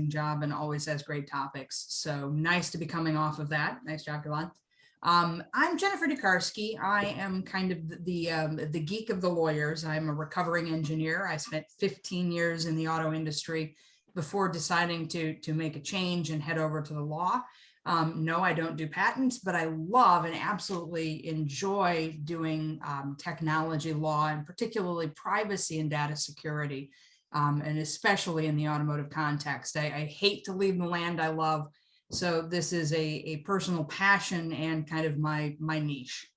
job and always has great topics. So nice to be coming off of that. Nice job, Gilad. I'm Jennifer Dukarski. I am kind of the geek of the lawyers. I'm a recovering engineer. I spent 15 years in the auto industry before deciding to make a change and head over to the law. No, I don't do patents, but I love and absolutely enjoy doing technology law, and particularly privacy and data security, and especially in the automotive context. I hate to leave the land I love. So this is a personal passion and kind of my niche.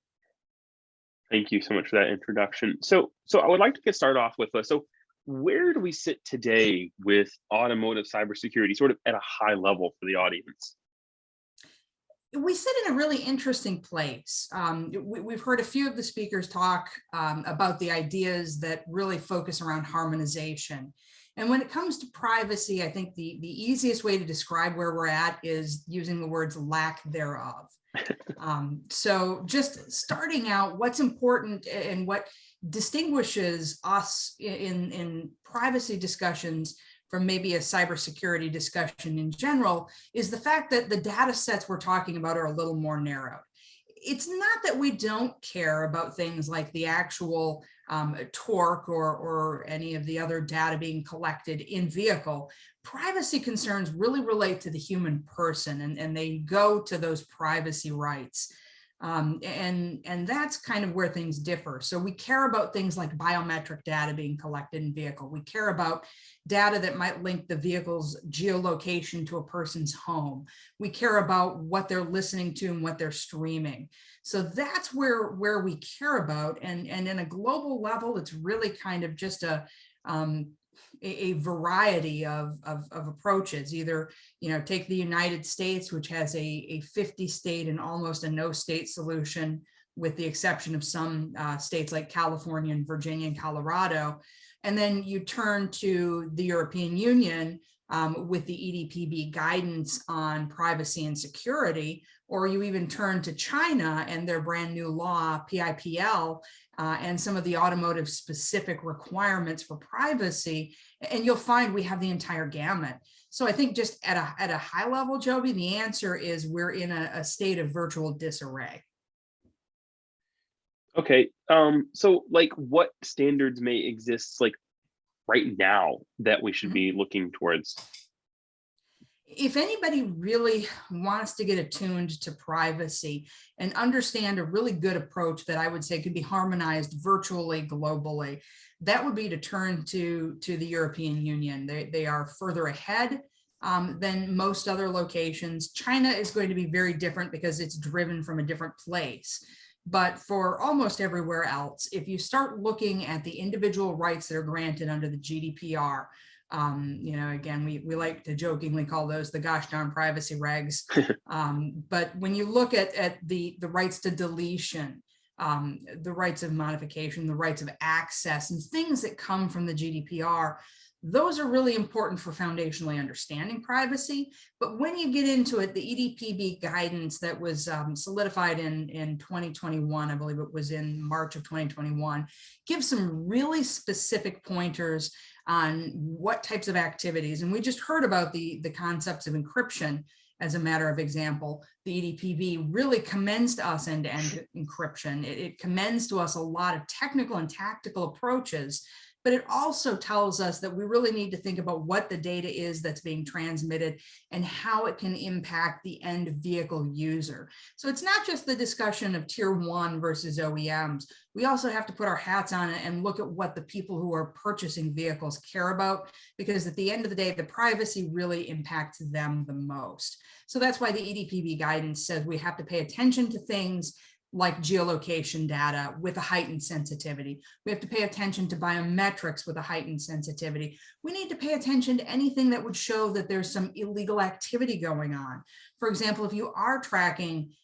Thank you so much for that introduction. So I would like to get started off with, so where do we sit today with automotive cybersecurity, sort of at a high level for the audience? We sit in a really interesting place. We've heard a few of the speakers talk about the ideas that really focus around harmonization. And when it comes to privacy, I think the easiest way to describe where we're at is using the words lack thereof. So just starting out, what's important and what distinguishes us in privacy discussions from maybe a cybersecurity discussion in general is the fact that the data sets we're talking about are a little more narrow. It's not that we don't care about things like the actual torque or any of the other data being collected in vehicle. Privacy concerns really relate to the human person, and they go to those privacy rights. And that's kind of where things differ. So we care about things like biometric data being collected in vehicle. We care about data that might link the vehicle's geolocation to a person's home. We care about what they're listening to and what they're streaming. So that's where we care about. And in a global level, it's really kind of just a variety of approaches. Either, take the United States, which has a 50 state and almost a no state solution, with the exception of some states like California and Virginia and Colorado. And then you turn to the European Union with the EDPB guidance on privacy and security, or you even turn to China and their brand new law, PIPL, and some of the automotive specific requirements for privacy, and you'll find we have the entire gamut. So I think just at a high level, Joby, the answer is we're in a state of virtual disarray. Okay, so like what standards may exist like right now that we should be looking towards? If anybody really wants to get attuned to privacy and understand a really good approach that I would say could be harmonized virtually globally, that would be to turn to the European Union. They are further ahead than most other locations. China is going to be very different because it's driven from a different place. But for almost everywhere else, if you start looking at the individual rights that are granted under the GDPR, again, we like to jokingly call those the gosh darn privacy regs. But when you look at the rights to deletion, the rights of modification, the rights of access, and things that come from the GDPR, those are really important for foundationally understanding privacy. But when you get into it, the EDPB guidance that was solidified in 2021, I believe it was in March of 2021, gives some really specific pointers on what types of activities. And we just heard about the concepts of encryption. As a matter of example, the EDPB really commends to us end-to-end encryption. It commends to us a lot of technical and tactical approaches, but it also tells us that we really need to think about what the data is that's being transmitted and how it can impact the end vehicle user. So it's not just the discussion of tier one versus OEMs. We also have to put our hats on it and look at what the people who are purchasing vehicles care about, because at the end of the day, the privacy really impacts them the most. So that's why the EDPB guidance says we have to pay attention to things like geolocation data with a heightened sensitivity. We have to pay attention to biometrics with a heightened sensitivity. We need to pay attention to anything that would show that there's some illegal activity going on. For example, if you are tracking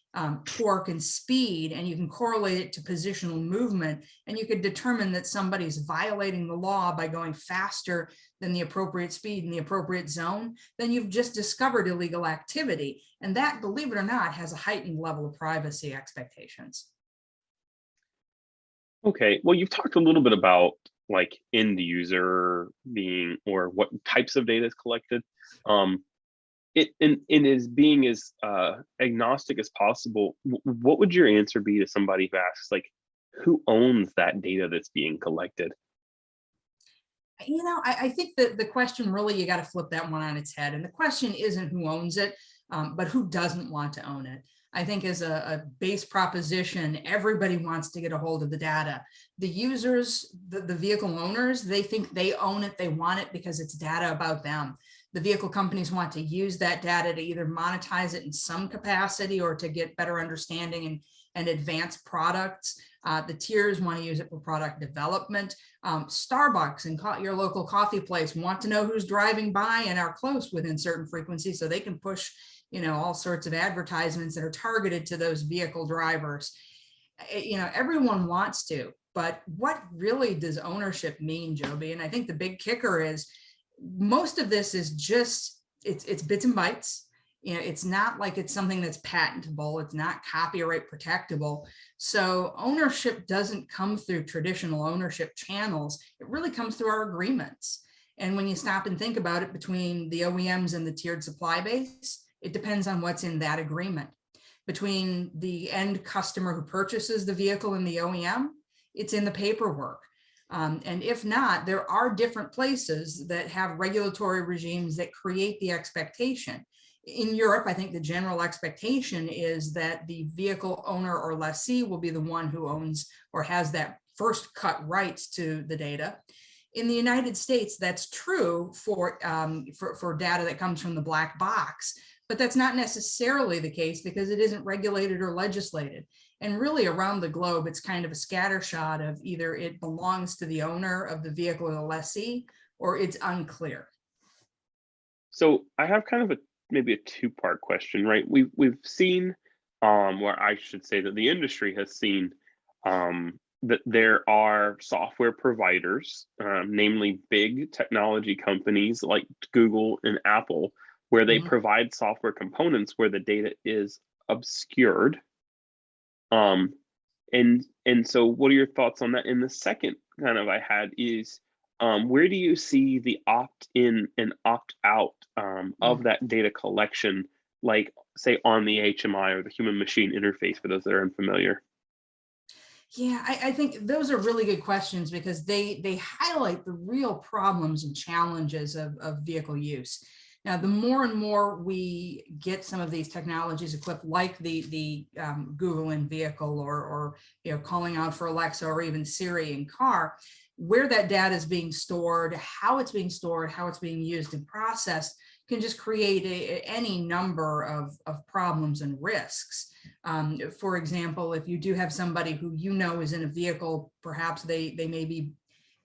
torque and speed, and you can correlate it to positional movement, and you could determine that somebody's violating the law by going faster than the appropriate speed in the appropriate zone, then you've just discovered illegal activity. And that, believe it or not, has a heightened level of privacy expectations. Okay, well, you've talked a little bit about like end user being, or what types of data is collected. Um, it in as being as agnostic as possible, what would your answer be to somebody who asks, like, who owns that data that's being collected? I think that the question really, you got to flip that one on its head. And the question isn't who owns it, but who doesn't want to own it. I think as a base proposition, everybody wants to get a hold of the data. The users, the vehicle owners, they think they own it, they want it because it's data about them. The vehicle companies want to use that data to either monetize it in some capacity or to get better understanding and advance products. The tiers want to use it for product development. Starbucks and your local coffee place want to know who's driving by and are close within certain frequencies so they can push, all sorts of advertisements that are targeted to those vehicle drivers. Everyone wants to, but what really does ownership mean, Joby? And I think the big kicker is most of this is just, it's bits and bytes. It's not like it's something that's patentable. It's not copyright protectable. So ownership doesn't come through traditional ownership channels. It really comes through our agreements. And when you stop and think about it, between the OEMs and the tiered supply base, it depends on what's in that agreement. Between the end customer who purchases the vehicle and the OEM, it's in the paperwork. And if not, there are different places that have regulatory regimes that create the expectation. In Europe, I think the general expectation is that the vehicle owner or lessee will be the one who owns or has that first cut rights to the data. In the United States, that's true for data that comes from the black box, but that's not necessarily the case because it isn't regulated or legislated. And really around the globe, it's kind of a scattershot of either it belongs to the owner of the vehicle or the lessee, or it's unclear. So I have kind of maybe a two-part question, right? We've seen, or I should say that the industry has seen, that there are software providers, namely big technology companies like Google and Apple, where they provide software components where the data is obscured. And so what are your thoughts on that? And the second kind of I had is, where do you see the opt-in and opt-out of that data collection, like say on the HMI or the human machine interface, for those that are unfamiliar? Yeah, I think those are really good questions because they highlight the real problems and challenges of vehicle use. Now, the more and more we get some of these technologies equipped, like the Google in vehicle, or calling out for Alexa or even Siri in car, where that data is being stored, how it's being stored, how it's being used and processed, can just create any number of problems and risks. For example, if you do have somebody who is in a vehicle, perhaps they may be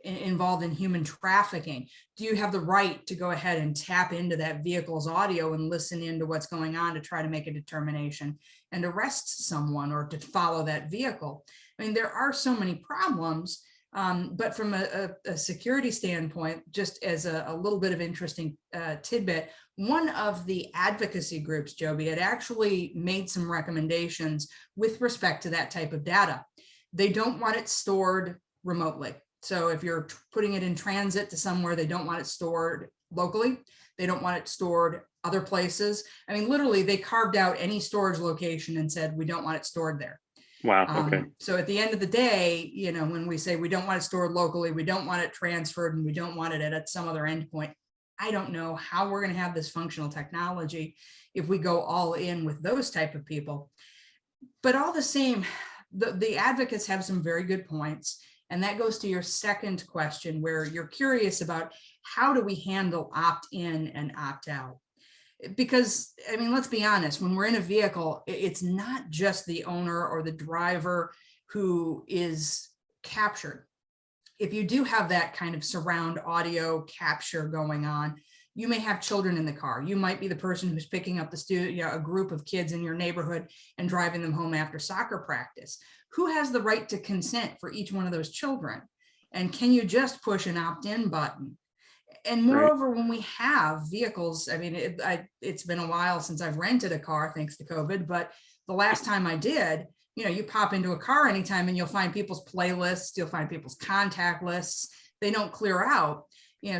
involved in human trafficking, do you have the right to go ahead and tap into that vehicle's audio and listen into what's going on to try to make a determination and arrest someone or to follow that vehicle? I mean, there are so many problems, but from a security standpoint, just as a little bit of interesting tidbit, one of the advocacy groups, Joby, had actually made some recommendations with respect to that type of data. They don't want it stored remotely. So if you're putting it in transit to somewhere, they don't want it stored locally. They don't want it stored other places. I mean, literally, they carved out any storage location and said, we don't want it stored there. Wow. Okay. So at the end of the day, when we say we don't want it stored locally, we don't want it transferred, and we don't want it at some other endpoint, I don't know how we're going to have this functional technology if we go all in with those type of people. But all the same, the advocates have some very good points. And that goes to your second question, where you're curious about how do we handle opt-in and opt-out? Because, I mean, let's be honest, when we're in a vehicle, it's not just the owner or the driver who is captured. If you do have that kind of surround audio capture going on, you may have children in the car. You might be the person who's picking up a group of kids in your neighborhood and driving them home after soccer practice. Who has the right to consent for each one of those children? And can you just push an opt-in button? And moreover, when we have vehicles, I mean, it's been a while since I've rented a car, thanks to COVID, but the last time I did, you pop into a car anytime and you'll find people's playlists, you'll find people's contact lists. they don't clear out.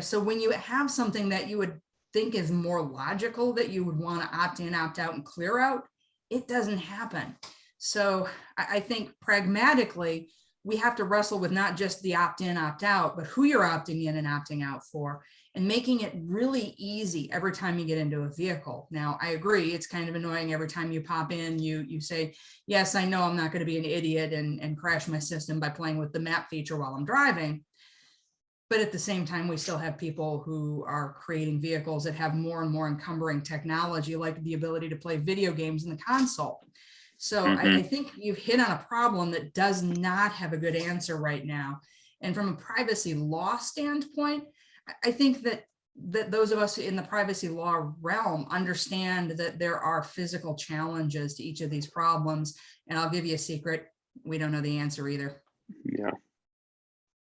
So when you have something that you would think is more logical that you would want to opt in, opt out, and clear out, it doesn't happen. So I think pragmatically, we have to wrestle with not just the opt in, opt out, but who you're opting in and opting out for, and making it really easy every time you get into a vehicle. Now, I agree, it's kind of annoying every time you pop in, you say, yes, I know I'm not going to be an idiot and crash my system by playing with the map feature while I'm driving. But at the same time, we still have people who are creating vehicles that have more and more encumbering technology, like the ability to play video games in the console. So I think you've hit on a problem that does not have a good answer right now. And from a privacy law standpoint, I think that those of us in the privacy law realm understand that there are physical challenges to each of these problems. And I'll give you a secret, we don't know the answer either. Yeah.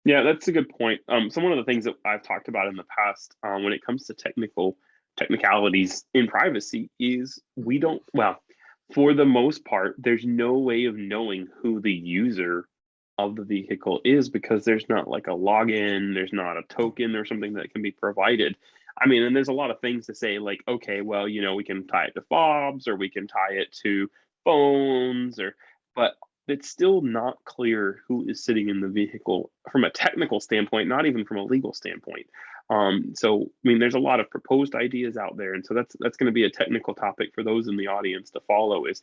Yeah, that's a good point. So one of the things that I've talked about in the past, when it comes to technicalities in privacy, is we don't, well, for the most part, there's no way of knowing who the user of the vehicle is, because there's not like a login, there's not a token or something that can be provided. I mean, and there's a lot of things to say, like, okay, well, we can tie it to fobs, or we can tie it to phones, but it's still not clear who is sitting in the vehicle from a technical standpoint, not even from a legal standpoint. So, I mean, there's a lot of proposed ideas out there, and so that's going to be a technical topic for those in the audience to follow. Is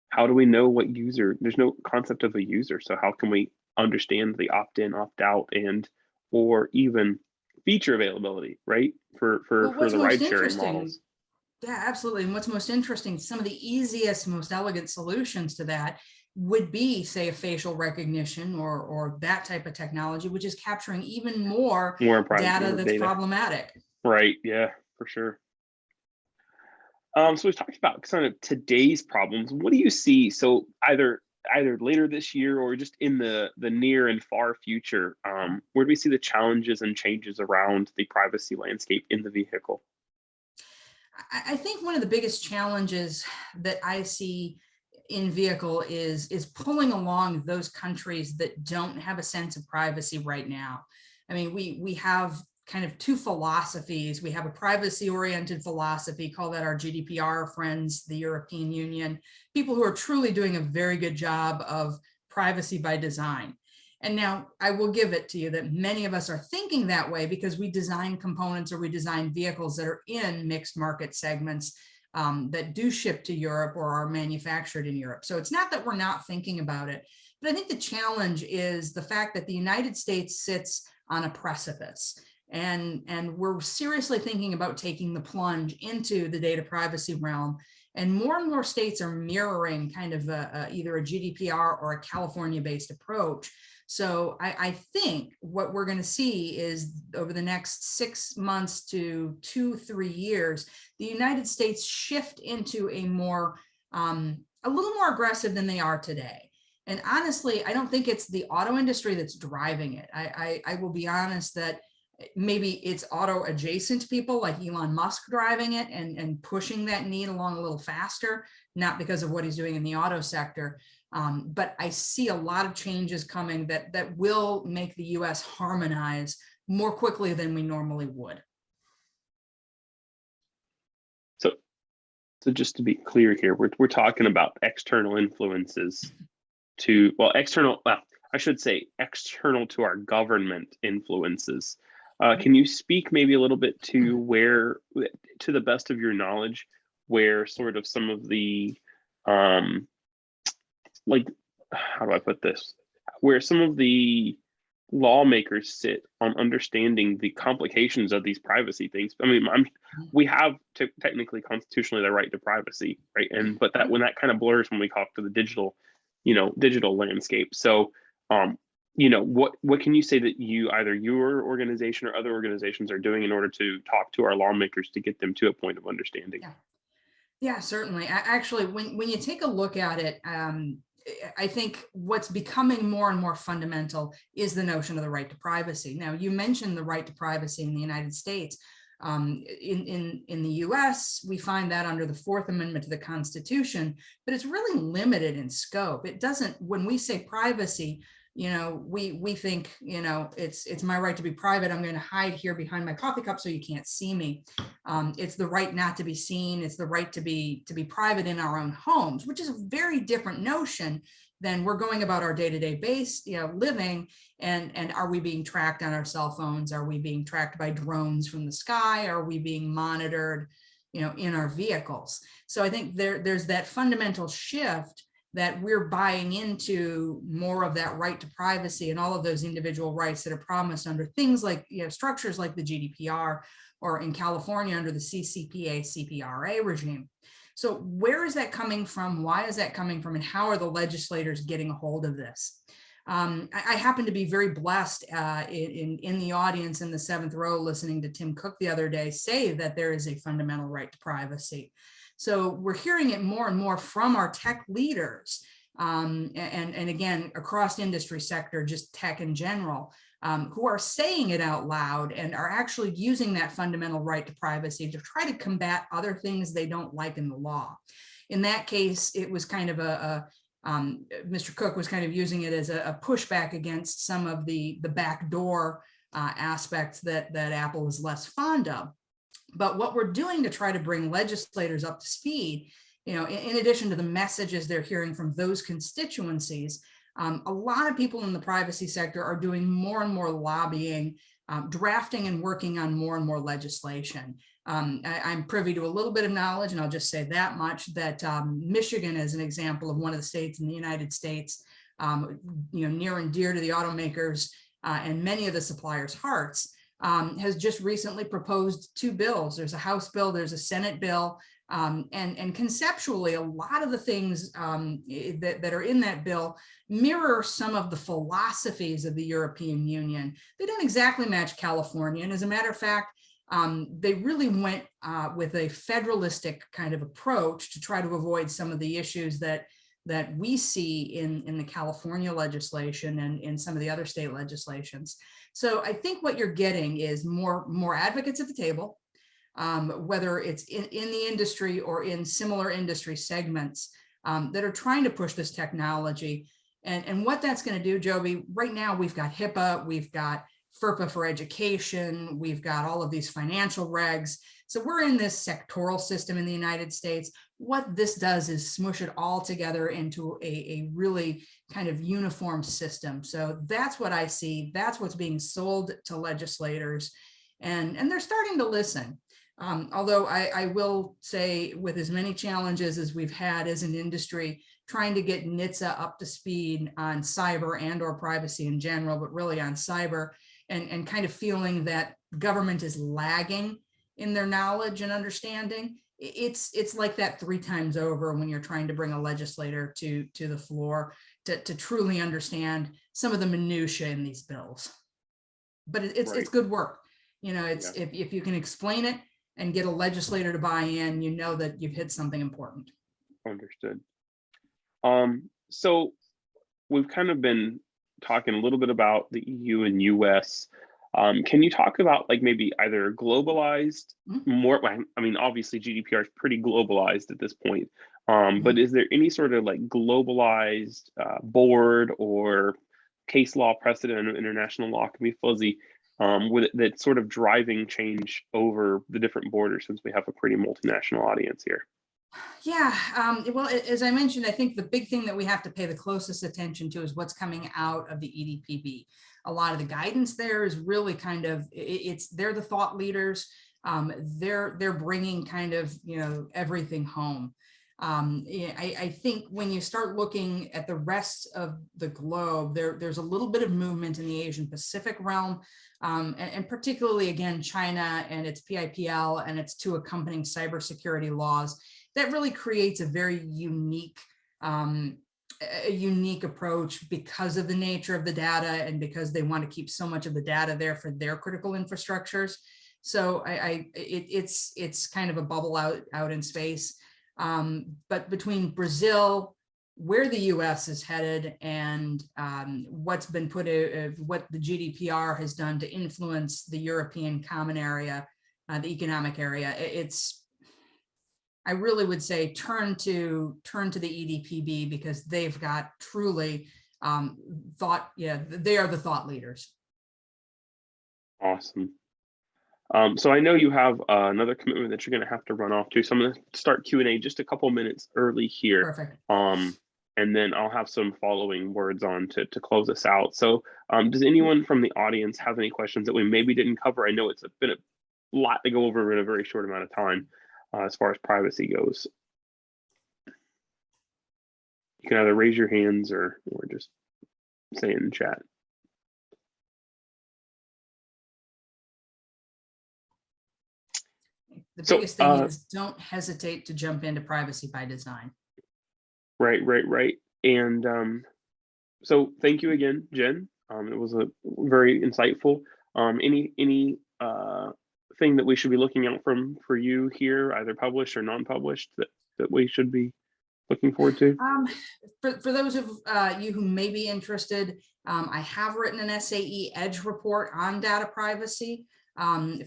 how do we know what user? There's no concept of a user, so how can we understand the opt-in, opt-out, and or even feature availability, right? For What's the most ride sharing interesting, models. yeah, absolutely. And what's most interesting, some of the easiest, most elegant solutions to that would be, say, a facial recognition or that type of technology, which is capturing even more data More that's data, problematic. right? Yeah, for sure. So we've talked about kind of today's problems. What do you see? So either later this year or just in the near and far future, where do we see the challenges and changes around the privacy landscape in the vehicle? I think one of the biggest challenges that I see in vehicle is pulling along those countries that don't have a sense of privacy right now. I mean, we have kind of two philosophies. We have a privacy oriented philosophy, call that our GDPR friends, the European Union, people who are truly doing a very good job of privacy by design. And now I will give it to you that many of us are thinking that way because we design components or we design vehicles that are in mixed market segments that do ship to Europe or are manufactured in Europe. So it's not that we're not thinking about it, but I think the challenge is the fact that the United States sits on a precipice. And we're seriously thinking about taking the plunge into the data privacy realm. And more states are mirroring kind of either a GDPR or a California-based approach. So I think what we're going to see is over the next 6 months to 2-3 years, the United States shift into a little more aggressive than they are today. And honestly, I don't think it's the auto industry that's driving it. I will be honest that maybe it's auto adjacent people like Elon Musk driving it and pushing that need along a little faster, not because of what he's doing in the auto sector. But I see a lot of changes coming that will make the US harmonize more quickly than we normally would. So just to be clear here, we're talking about external influences I should say external to our government influences. Can you speak maybe a little bit to where, to the best of your knowledge, where sort of some of the, like, how do I put this? Where some of the lawmakers sit on understanding the complications of these privacy things. I mean, we have technically constitutionally the right to privacy, right? But that when that kind of blurs when we talk to the digital landscape. So, what can you say that either your organization or other organizations are doing in order to talk to our lawmakers to get them to a point of understanding? Yeah, certainly. Actually, when you take a look at it, I think what's becoming more and more fundamental is the notion of the right to privacy. Now, you mentioned the right to privacy in the United States. In the US, we find that under the Fourth Amendment to the Constitution, but it's really limited in scope. It doesn't, when we say privacy, we think, it's my right to be private. I'm going to hide here behind my coffee cup so you can't see me. It's the right not to be seen. It's the right to be private in our own homes, which is a very different notion than we're going about our day-to-day base, living. And are we being tracked on our cell phones? Are we being tracked by drones from the sky? Are we being monitored, in our vehicles? So I think there's that fundamental shift that we're buying into more of that right to privacy and all of those individual rights that are promised under things like, structures like the GDPR, or in California under the CCPA, CPRA regime. So where is that coming from? Why is that coming from? And how are the legislators getting a hold of this? I happen to be very blessed in the audience in the seventh row listening to Tim Cook the other day say that there is a fundamental right to privacy. So we're hearing it more and more from our tech leaders, and again, across industry sector, just tech in general, who are saying it out loud and are actually using that fundamental right to privacy to try to combat other things they don't like in the law. In that case, it was kind of Mr. Cook was kind of using it as a pushback against some of the backdoor aspects that Apple is less fond of. But what we're doing to try to bring legislators up to speed, in addition to the messages they're hearing from those constituencies, a lot of people in the privacy sector are doing more and more lobbying, drafting and working on more and more legislation. I'm privy to a little bit of knowledge, and I'll just say that much, that Michigan is an example of one of the states in the United States, near and dear to the automakers and many of the suppliers' hearts, has just recently proposed two bills. There's a House bill, there's a Senate bill, and conceptually, a lot of the things that are in that bill mirror some of the philosophies of the European Union. They don't exactly match California, and as a matter of fact, they really went with a federalistic kind of approach to try to avoid some of the issues that we see in the California legislation and in some of the other state legislations. So I think what you're getting is more advocates at the table, whether it's in the industry or in similar industry segments that are trying to push this technology. And what that's going to do, Joby, right now we've got HIPAA, we've got FERPA for education, we've got all of these financial regs. So we're in this sectoral system in the United States. What this does is smush it all together into a really kind of uniform system. So that's what I see. That's what's being sold to legislators. And they're starting to listen. Although I will say, with as many challenges as we've had as an industry, trying to get NHTSA up to speed on cyber and or privacy in general, but really on cyber, and kind of feeling that government is lagging in their knowledge and understanding. It's like that 3 times over when you're trying to bring a legislator to the floor to truly understand some of the minutia in these bills. But it's good work. If you can explain it and get a legislator to buy in, that you've hit something important. Understood. So we've kind of been talking a little bit about the EU and US. Can you talk about maybe either globalized more? I mean, obviously GDPR is pretty globalized at this point, but is there any sort of globalized board or case law precedent? I know international law can be fuzzy, that's sort of driving change over the different borders, since we have a pretty multinational audience here. Yeah, well, as I mentioned, I think the big thing that we have to pay the closest attention to is what's coming out of the EDPB. A lot of the guidance there is really kind of, they're the thought leaders. They're bringing kind of, everything home. I think when you start looking at the rest of the globe, there's a little bit of movement in the Asian Pacific realm, and particularly, again, China and its PIPL and its 2 accompanying cybersecurity laws. That really creates a very unique approach because of the nature of the data and because they want to keep so much of the data there for their critical infrastructures. So it's kind of a bubble out in space. But between Brazil, where the US is headed, and what's been what the GDPR has done to influence the European Common Area, the economic area, I really would say turn to the EDPB, because they've got truly they are the thought leaders. Awesome. So I know you have another commitment that you're going to have to run off to. So I'm going to start Q&A just a couple minutes early here. Perfect. And then I'll have some following words on to close us out. So does anyone from the audience have any questions that we maybe didn't cover? I know it's been a lot to go over in a very short amount of time as far as privacy goes. You can either raise your hands or just say it in chat. The biggest thing is don't hesitate to jump into privacy by design. Right. And so thank you again, Jen. It was a very insightful. Any thing that we should be looking out for you here, either published or non-published, that we should be looking forward to? For those of you who may be interested, I have written an SAE Edge report on data privacy.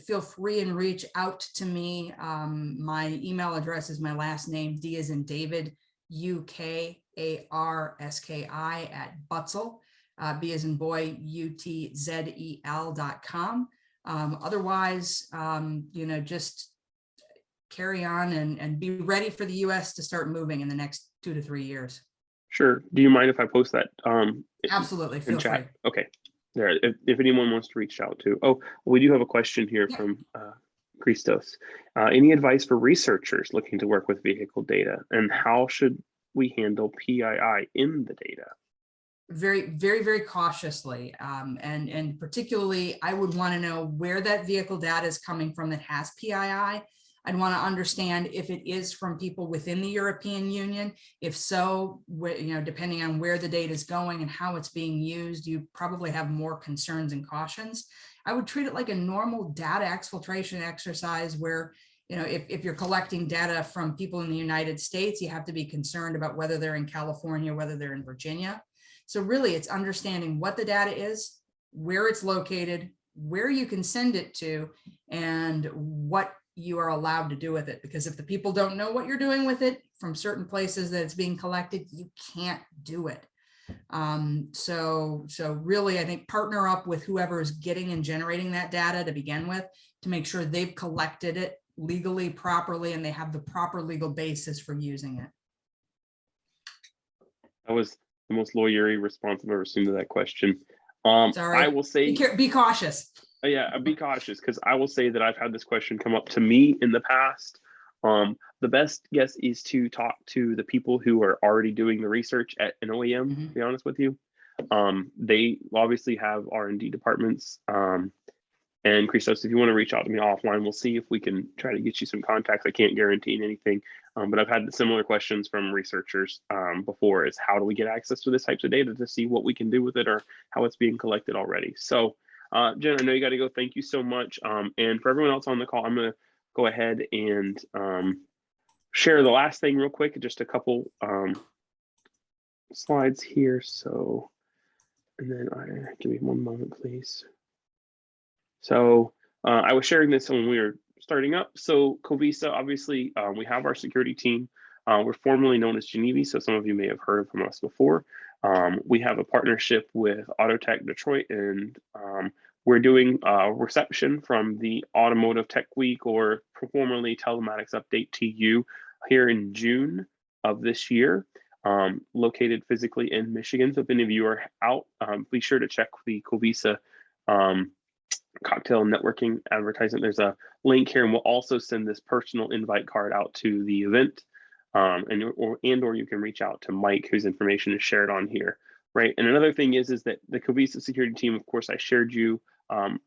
Feel free and reach out to me. My email address is my last name, D as in David, UKARSKI @Butzel, B as in boy, UTZEL.com. Otherwise, just carry on and be ready for the US to start moving in the next 2 to 3 years. Sure. Do you mind if I post that? Absolutely. Feel free. Okay. There. If anyone wants to reach out to. Oh, we do have a question here from Christos. Any advice for researchers looking to work with vehicle data, and how should we handle PII in the data? Very, very, very cautiously. And particularly, I would want to know where that vehicle data is coming from that has PII. I'd want to understand if it is from people within the European Union. If so, depending on where the data is going and how it's being used, you probably have more concerns and cautions. I would treat it like a normal data exfiltration exercise where, if you're collecting data from people in the United States, you have to be concerned about whether they're in California, whether they're in Virginia. So really, it's understanding what the data is, where it's located, where you can send it to, and what you are allowed to do with it. Because if the people don't know what you're doing with it from certain places that it's being collected, you can't do it. So really, I think partner up with whoever is getting and generating that data to begin with, to make sure they've collected it legally, properly, and they have the proper legal basis for using it. That was the most lawyery response I've ever seen to that question. Sorry. I will say, be cautious. Yeah, be cautious, because I will say that I've had this question come up to me in the past. The best guess is to talk to the people who are already doing the research at an OEM, to be honest with you. They obviously have R&D departments. And Christos, if you want to reach out to me offline, we'll see if we can try to get you some contacts. I can't guarantee anything, but I've had similar questions from researchers before, is how do we get access to this types of data to see what we can do with it or how it's being collected already. So Jen, I know you got to go. Thank you so much. And for everyone else on the call, I'm going to go ahead and share the last thing real quick, just a couple slides here. So, and then give me one moment, please. So I was sharing this when we were starting up. So Covisa, obviously, we have our security team. We're formerly known as Geneva, so some of you may have heard from us before. We have a partnership with Autotech Detroit, and we're doing a reception from the Automotive Tech Week, or formerly Telematics Update TU, here in June of this year, located physically in Michigan. So if any of you are out, be sure to check the Covisa cocktail networking advertisement. There's a link here, and we'll also send this personal invite card out to the event. Or you can reach out to Mike, whose information is shared on here, right? And another thing is that the Covisa security team, of course, I shared you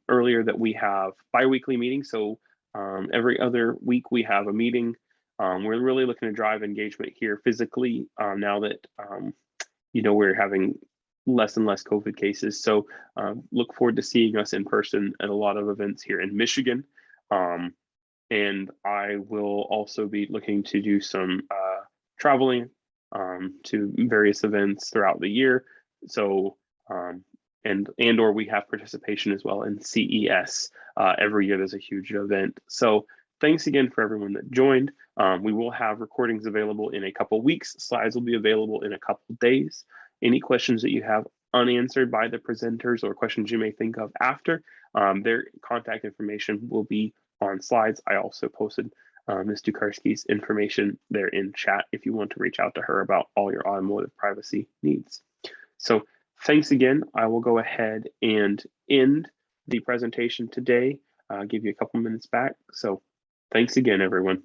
earlier that we have bi-weekly meetings. So every other week we have a meeting. We're really looking to drive engagement here physically now that we're having less and less COVID cases. So look forward to seeing us in person at a lot of events here in Michigan. And I will also be looking to do some traveling to various events throughout the year. So, or we have participation as well in CES. Every year there's a huge event. So thanks again for everyone that joined. We will have recordings available in a couple weeks. Slides will be available in a couple days. any questions that you have unanswered by the presenters or questions you may think of after, their contact information will be on slides. I also posted Ms. Dukarski's information there in chat if you want to reach out to her about all your automotive privacy needs. So thanks again. I will go ahead and end the presentation today, give you a couple minutes back. So thanks again, everyone.